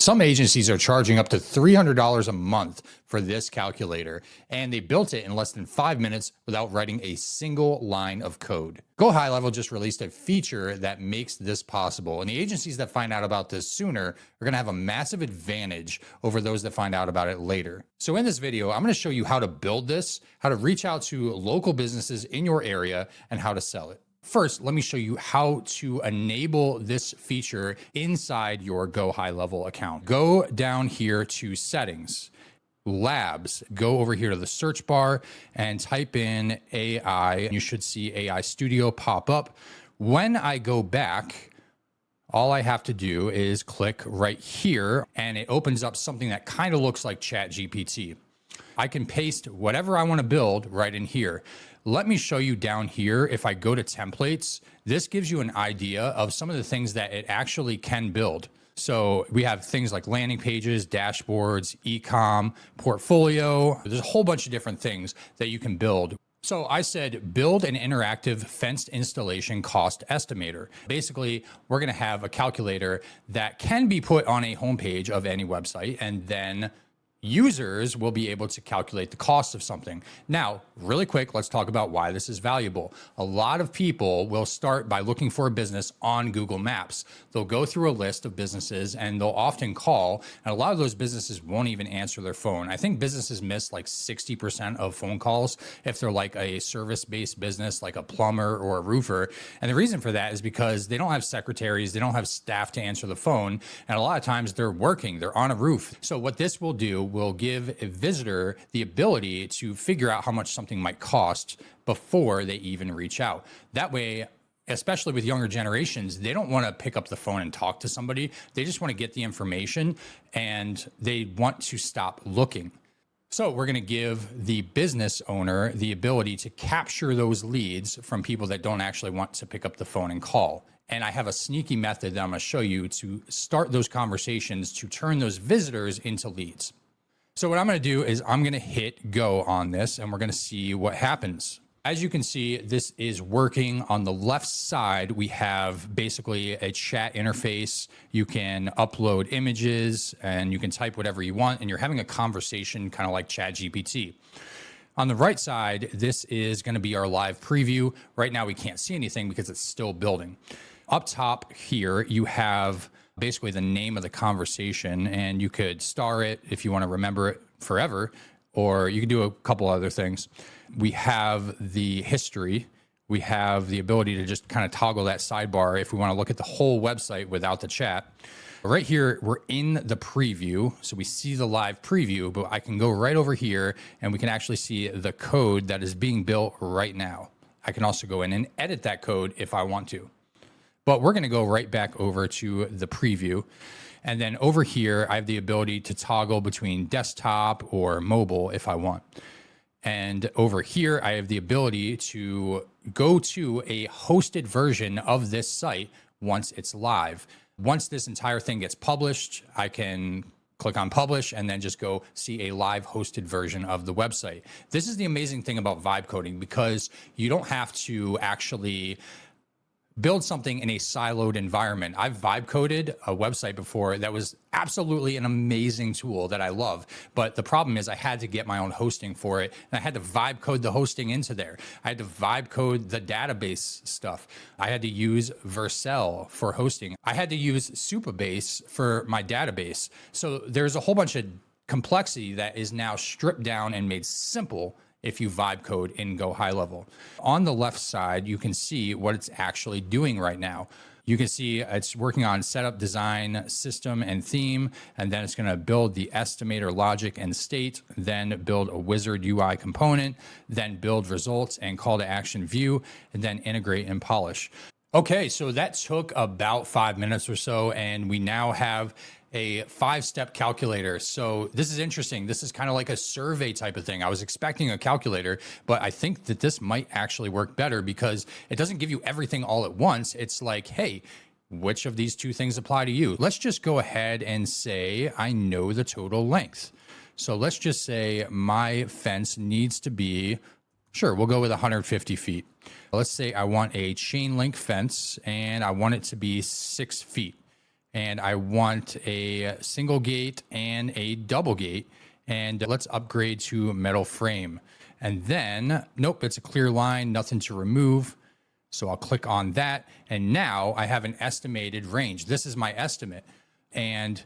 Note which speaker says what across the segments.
Speaker 1: Some agencies are charging up to $300 a month for this calculator, and they built it in less than 5 minutes without writing a single line of code. GoHighLevel just released a feature that makes this possible, and the agencies that find out about this sooner are going to have a massive advantage over those that find out about it later. So in this video, I'm going to show you how to build this, how to reach out to local businesses in your area, and how to sell it. First, let me show you how to enable this feature inside your GoHighLevel account. Go down here to Settings, Labs, go over here to the search bar and type in AI. You should see AI Studio pop up. When I go back, all I have to do is click right here and it opens up something that kind of looks like ChatGPT. I can paste whatever I want to build right in here. Let me show you down here. If I go to templates, this gives you an idea of some of the things that it actually can build. So we have things like landing pages, dashboards, e-com, portfolio. There's a whole bunch of different things that you can build. So I said, build an interactive fenced installation cost estimator. Basically, we're going to have a calculator that can be put on a homepage of any website, and then users will be able to calculate the cost of something. Now, really quick, let's talk about why this is valuable. A lot of people will start by looking for a business on Google Maps. They'll go through a list of businesses and they'll often call, and a lot of those businesses won't even answer their phone. I think businesses miss like 60% of phone calls if they're like a service-based business, like a plumber or a roofer. And the reason for that is because they don't have secretaries, they don't have staff to answer the phone, and a lot of times they're working, they're on a roof. So what this will do will give a visitor the ability to figure out how much something might cost before they even reach out. That way, especially with younger generations, they don't want to pick up the phone and talk to somebody. They just want to get the information and they want to stop looking. So we're going to give the business owner the ability to capture those leads from people that don't actually want to pick up the phone and call. And I have a sneaky method that I'm going to show you to start those conversations to turn those visitors into leads. So what I'm going to do is I'm going to hit go on this and we're going to see what happens. As you can see, this is working. On the left side, we have basically a chat interface. You can upload images and you can type whatever you want, and you're having a conversation kind of like ChatGPT. On the right side, this is going to be our live preview. Right now, we can't see anything because it's still building. Up top here, you have basically the name of the conversation, and you could star it if you want to remember it forever, or you can do a couple other things. We have the history. We have the ability to just kind of toggle that sidebar if we want to look at the whole website without the chat. Right here, we're in the preview, so we see the live preview, but I can go right over here and we can actually see the code that is being built right now. I can also go in and edit that code if I want to. But we're going to go right back over to the preview. And then over here, I have the ability to toggle between desktop or mobile if I want. And over here, I have the ability to go to a hosted version of this site once it's live. Once this entire thing gets published, I can click on publish and then just go see a live hosted version of the website. This is the amazing thing about vibe coding, because you don't have to actually build something in a siloed environment. I've vibe coded a website before that was absolutely an amazing tool that I love. But the problem is I had to get my own hosting for it, and I had to vibe code the hosting into there. I had to vibe code the database stuff. I had to use Vercel for hosting. I had to use Supabase for my database. So there's a whole bunch of complexity that is now stripped down and made simple if you vibe code in GoHighLevel. On the left side, you can see what it's actually doing right now. You can see it's working on setup, design, system, and theme, and then it's going to build the estimator logic and state, then build a wizard UI component, then build results and call to action view, and then integrate and polish. Okay, so that took about 5 minutes or so, and we now have a 5-step calculator. So this is interesting. This is kind of like a survey type of thing. I was expecting a calculator, but I think that this might actually work better because it doesn't give you everything all at once. It's like, hey, which of these two things apply to you? Let's just go ahead and say, I know the total length. So let's just say my fence needs to be, sure, we'll go with 150 feet. Let's say I want a chain link fence and I want it to be 6 feet. and I want a single gate and a double gate. And let's upgrade to metal frame. And then, nope, it's a clear line, nothing to remove. So I'll click on that. And now I have an estimated range. This is my estimate. And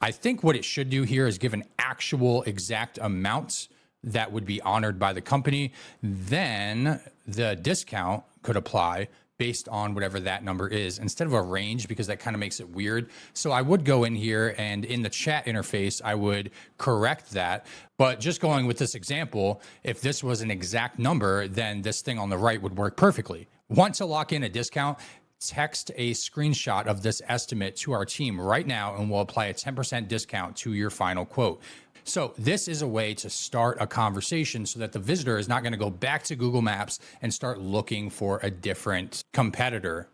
Speaker 1: I think what it should do here is give an actual exact amount that would be honored by the company. Then the discount could apply based on whatever that number is instead of a range, because that kind of makes it weird. So I would go in here and in the chat interface, I would correct that. But just going with this example, if this was an exact number, then this thing on the right would work perfectly. Want to lock in a discount? Text a screenshot of this estimate to our team right now, and we'll apply a 10% discount to your final quote. So this is a way to start a conversation so that the visitor is not going to go back to Google Maps and start looking for a different competitor.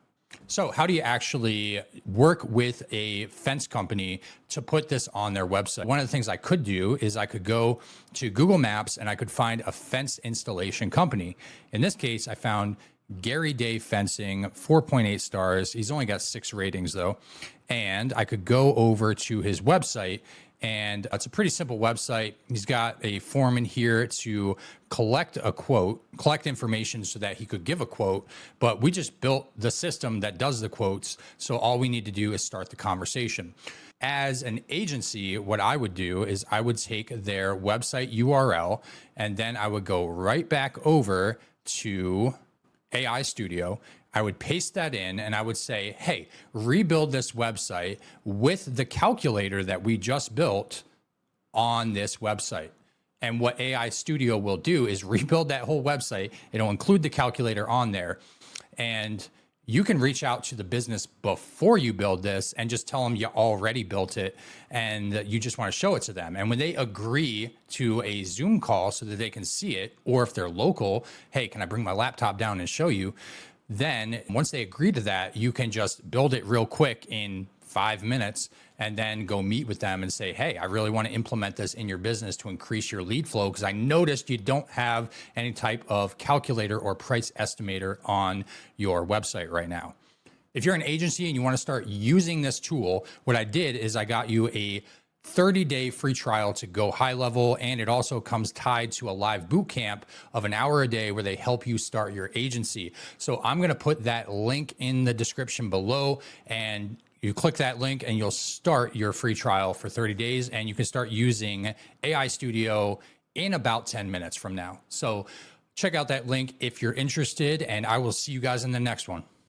Speaker 1: So how do you actually work with a fence company to put this on their website? One of the things I could do is I could go to Google Maps and I could find a fence installation company. In this case, I found Gary Day Fencing, 4.8 stars. He's only got 6 ratings though. And I could go over to his website, and it's a pretty simple website. He's got a form in here to collect a quote, collect information so that he could give a quote, but we just built the system that does the quotes. So all we need to do is start the conversation. As an agency, what I would do is I would take their website URL, and then I would go right back over to AI Studio. I would paste that in and I would say, hey, rebuild this website with the calculator that we just built on this website. And what AI Studio will do is rebuild that whole website. It'll include the calculator on there. And you can reach out to the business before you build this and just tell them you already built it and you just want to show it to them. And when they agree to a Zoom call so that they can see it, or if they're local, hey, can I bring my laptop down and show you? Then once they agree to that, you can just build it real quick in 5 minutes and then go meet with them and say, hey, I really want to implement this in your business to increase your lead flow because I noticed you don't have any type of calculator or price estimator on your website right now. If you're an agency and you want to start using this tool, what I did is I got you a 30-day free trial to GoHighLevel, and it also comes tied to a live boot camp of an hour a day where they help you start your agency. So I'm going to put that link in the description below, and you click that link and you'll start your free trial for 30 days, and you can start using AI Studio in about 10 minutes from now. So check out that link if you're interested, and I will see you guys in the next one.